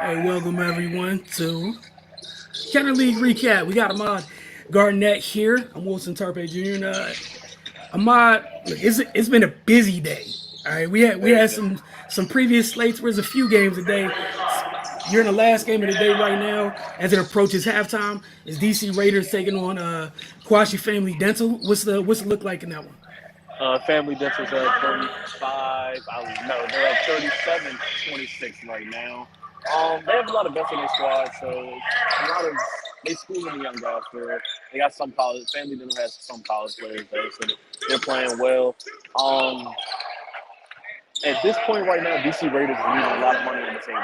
Hey, welcome everyone to Kenner League Recap. We got Ahmad Garnett here. I'm Wilson Tarpe Jr. And, Ahmad, look, it's been a busy day. All right, we had Very some previous slates where there's a few games a day. You're in the last game of the day right now as it approaches halftime. Is DC Raiders taking on Quashi Family Dental? What's the look like in that one? Family Dental's at 35. No, they're at 37, 26 right now. They have a lot of vets in their squad, so a lot of they schooling the young guys for. They got some college. Family Dental has some college players there, so they're playing well. Um, at this point right now, DC Raiders are leaving a lot of money on the table.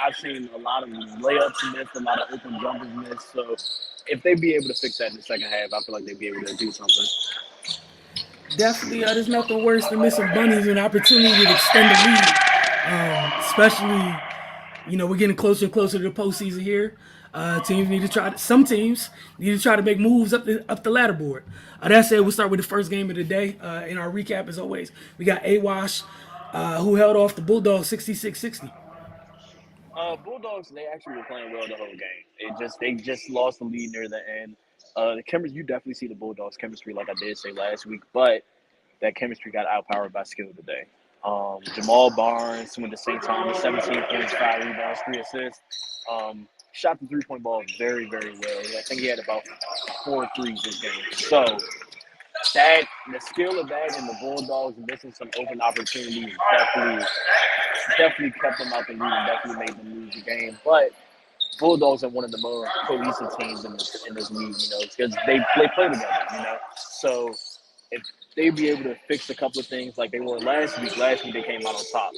I've seen a lot of layups missed, a lot of open jumpers missed. So if they be able to fix that in the second half, I feel like they'd be able to do something. Definitely, there's nothing worse than missing bunnies and an opportunity to extend the lead. Especially, we're getting closer and closer to the postseason here. Some teams need to try to make moves up the ladder board. That said, we'll start with the first game of the day. In our recap, as always, we got AWash, who held off the Bulldogs 66-60. Bulldogs, they actually were playing well the whole game. They just lost the lead near the end. The chemistry, you definitely see the Bulldogs chemistry, like I did say last week, but that chemistry got outpowered by skill today. Jamal Barnes went to St. Thomas, 17 points, 5 rebounds, 3 assists. Shot the 3-point ball very, very well. I think he had about 4 threes this game. So that the skill of that and the Bulldogs missing some open opportunities definitely kept them out the lead and definitely made them lose the game. But Bulldogs are one of the more cohesive teams in this league, because they play together. So if they be able to fix a couple of things like they were last week. Last week they came out on top.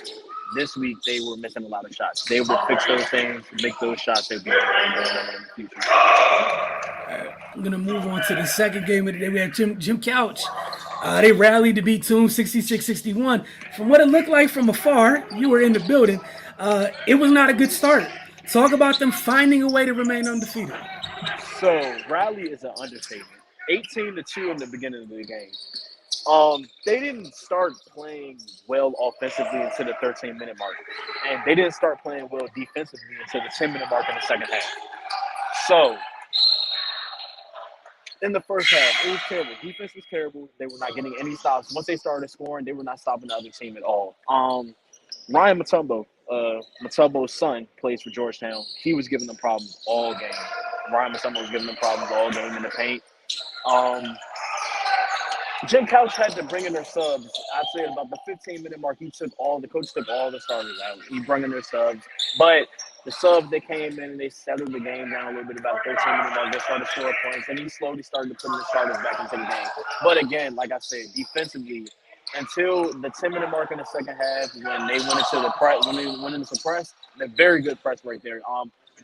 This week they were missing a lot of shots. They able to fix those things, make those shots. They'll be able to go in the future. I'm gonna move on to the second game of the day. We had Jim Couch. They rallied to beat Toon 66-61. From what it looked like from afar, you were in the building. It was not a good start. Talk about them finding a way to remain undefeated. So rally is an understatement. 18-2 in the beginning of the game. They didn't start playing well offensively until the 13-minute mark, and they didn't start playing well defensively until the 10-minute mark in the second half. So in the first half, it was terrible. Defense was terrible. They were not getting any stops. Once they started scoring, they were not stopping the other team at all. Ryan Mutombo's son, plays for Georgetown. He was giving them problems all game. Ryan Mutombo was giving them problems all game in the paint. Um, Jim Couch had to bring in their subs. I'd say at about the 15-minute mark, the coach took all the starters out. He brought in their subs. But the subs, they came in and they settled the game down a little bit about the 13-minute mark. They started scoring points, and he slowly started to put the starters back into the game. But again, like I said, defensively, until the 10-minute mark in the second half, when they went into the press, a very good press right there.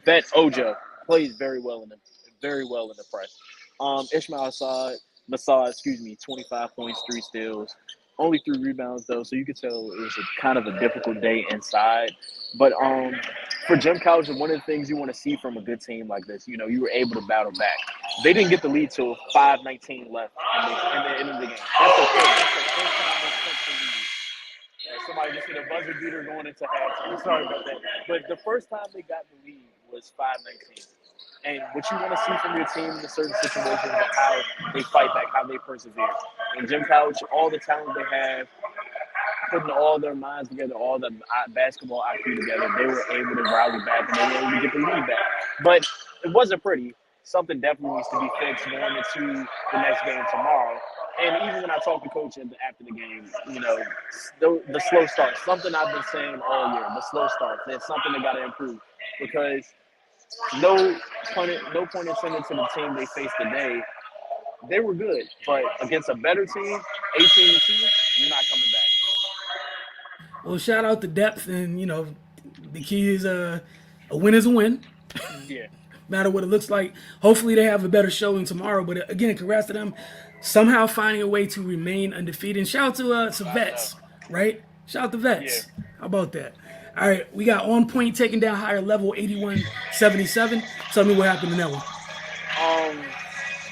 Vet Oja plays very well in the press. Ishmael Massad, 25 points, 3 steals, only 3 rebounds though, so you could tell it was kind of a difficult day inside. But for Jim Couch, one of the things you want to see from a good team like this, you were able to battle back. They didn't get the lead till 5:19 left in the end of the game. That's the first time they touched the lead. Somebody just hit a buzzer beater going into halftime. Sorry about that. But the first time they got the lead was 5:19. And what you want to see from your team in certain situations is how they fight back, how they persevere. And Jim Couch, all the talent they have, putting all their minds together, all the basketball IQ together, they were able to rally back and they were able to get the lead back. But it wasn't pretty. Something definitely needs to be fixed going into the next game tomorrow. And even when I talked to coach after the game, the slow start, something I've been saying all year, the slow start, that's something they got to improve because no point intended to the team they faced today. They were good, but against a better team, 18-2, you're not coming back. Well, shout out to depth, and the key is a win is a win. Yeah. Matter what it looks like. Hopefully, they have a better showing tomorrow. But again, congrats to them somehow finding a way to remain undefeated. And shout out to vets, right? Shout out to Yeah. vets. How about that? All right, we got On Point taking down Higher Level 81-77. Tell me what happened in that one.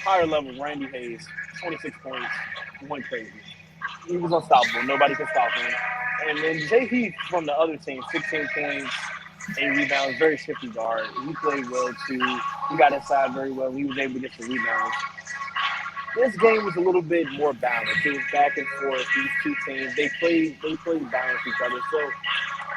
Higher level, Randy Hayes, 26 points, went crazy. He was unstoppable. Nobody could stop him. And then Jay Heath from the other team, 16 points, 8 rebounds, very shifty guard. He played well too. He got inside very well. He was able to get some rebounds. This game was a little bit more balanced. It was back and forth. These two teams, they played balanced each other. So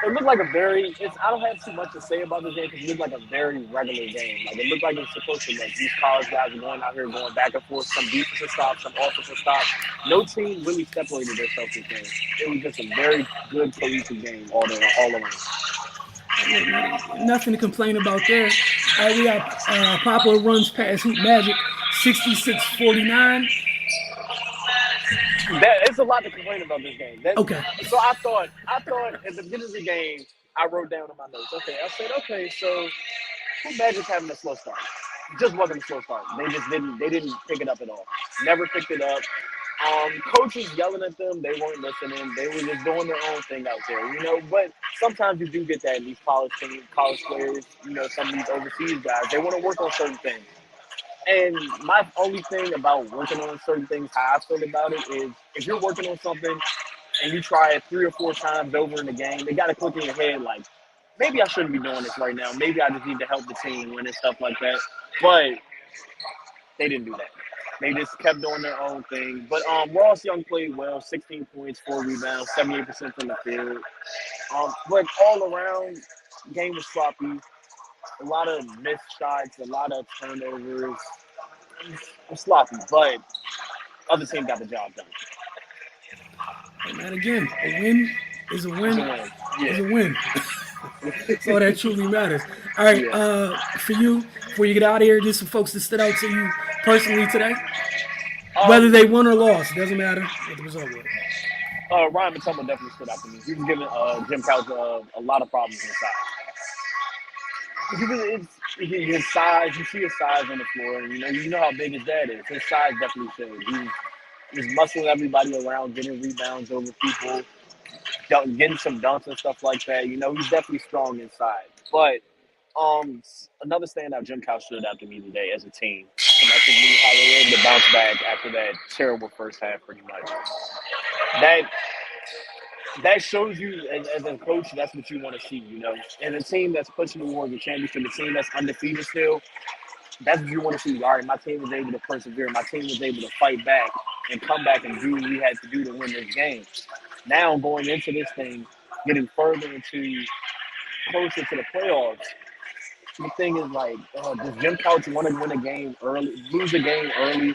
it looked like a very. I don't have too much to say about this game because it looked like a very regular game. Like it looked like it was supposed to look. These college guys are going out here going back and forth. Some defensive stops, some offensive stops. No team really separated themselves this game. It was just a very good cohesive game all around. Nothing to complain about there. We got Papa runs past Hoop Magic, 66-49. It's a lot to complain about this game. Okay. So I thought at the beginning of the game, I wrote down in my notes. Okay, I said, okay, so Hoop Magic's having a slow start. It just wasn't a slow start. They didn't pick it up at all. Never picked it up. Coaches yelling at them, they weren't listening. They were just doing their own thing out there, you know. But sometimes you do get that in these college teams, college players, you know, some of these overseas guys. They want to work on certain things. And my only thing about working on certain things, how I feel about it, is if you're working on something and you try it 3 or 4 times over in the game, they got to click in your head like, maybe I shouldn't be doing this right now. Maybe I just need to help the team win and stuff like that. But they didn't do that. They just kept doing their own thing. But Ross Young played well, 16 points, 4 rebounds, 78% from the field. But all around, game was sloppy. A lot of missed shots, a lot of turnovers. It was sloppy, but other team got the job done. And again, a win is a win is a Yeah. win. That's all that truly matters. All right, Yeah. for you, before you get out of here, just some folks that stood out to you personally today, whether Um, they won or lost, doesn't matter what the result was. Ryan Matumbo definitely stood out to me. He was giving Jim Couch a lot of problems inside. His size, you see his size on the floor, and you know how big his dad is. His size definitely showed. He's muscling everybody around, getting rebounds over people, getting some dunks and stuff like that. You know, he's definitely strong inside. But another standout, Jim Couch stood out to me today as a team. Collectively, how they were able to bounce back after that terrible first half, pretty much. That that shows you as a coach, that's what you want to see, you know. And a team that's pushing towards the championship, a team that's undefeated still, that's what you want to see. All right, my team was able to persevere. My team was able to fight back and come back and do what we had to do to win this game. Now going into this thing, getting further into closer to the playoffs, the thing is like, does Jim Couch want to win a game early, lose a game early?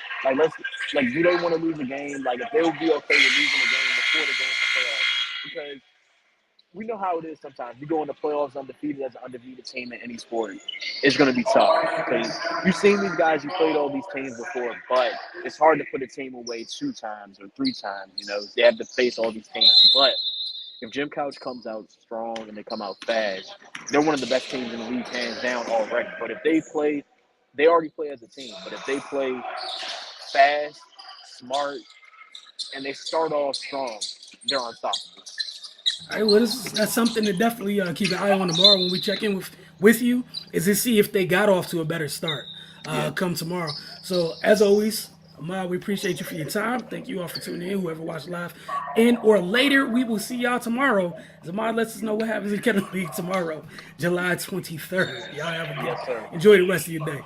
Do they want to lose a game? Like, if they would be okay with losing a game before they go into playoffs, because we know how it is sometimes. You go into playoffs undefeated as an undefeated team in any sport, it's going to be tough because you've seen these guys, you played all these teams before, but it's hard to put a team away 2 times or 3 times. You know, they have to face all these teams, but if Jim Couch comes out strong and they come out fast, they're one of the best teams in the league, hands down, already. But if they already play as a team. But if they play fast, smart, and they start off strong, they're unstoppable. All right, well, that's something to definitely keep an eye on tomorrow when we check in with you, is to see if they got off to a better start Yeah. come tomorrow. So, as always, Ahmad, we appreciate you for your time. Thank you all for tuning in, whoever watched live and or later. We will see y'all tomorrow. As Ahmad lets us know what happens in Kennedy League tomorrow, July 23rd. Y'all have a good Yes, sir. enjoy the rest of your day.